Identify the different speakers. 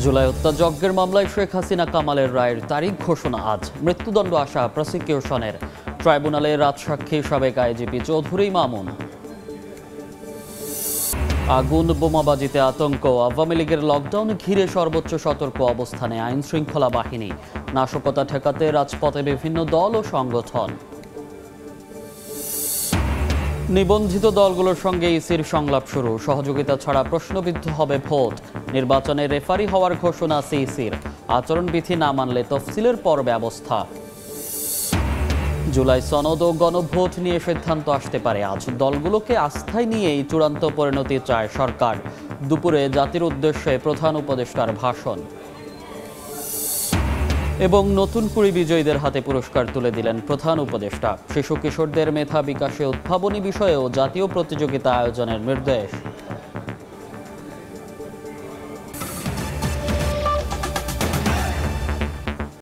Speaker 1: জুলাই হত্যাযজ্ঞের মামলায় শেখ হাসিনা কামালের রায়ের তারিখ ঘোষণা আজ। মৃত্যুদণ্ড আসা প্রসিকিউশনের ট্রাইব্যুনালে রাজসাক্ষী সাবেক আইজিপি চৌধুরী মামুন। আগুন বোমাবাজিতে আতঙ্ক, আওয়ামী লীগের লকডাউন ঘিরে সর্বোচ্চ সতর্ক অবস্থানে আইন শৃঙ্খলা বাহিনী। নাশকতা ঠেকাতে রাজপথে বিভিন্ন দল ও সংগঠন। নিবন্ধিত দলগুলোর সঙ্গে ইসির সংলাপ শুরু, সহযোগিতা ছাড়া প্রশ্নবিদ্ধ হবে ভোট। নির্বাচনে রেফারি হওয়ার ঘোষণা সিইসির, আচরণবিধি না মানলে তফসিলের পর ব্যবস্থা। জুলাই সনদ ও গণভোট নিয়ে সিদ্ধান্ত আসতে পারে আজ। দলগুলোকে আস্থায় নিয়েই চূড়ান্ত পরিণতি চায় সরকার। দুপুরে জাতির উদ্দেশ্যে প্রধান উপদেষ্টার ভাষণ। এবং নতুন কুড়ি বিজয়ীদের হাতে পুরস্কার তুলে দিলেন প্রধান উপদেষ্টা। শিশু কিশোরদের মেধা বিকাশে উদ্ভাবনী বিষয়েও জাতীয় প্রতিযোগিতা আয়োজনের নির্দেশ।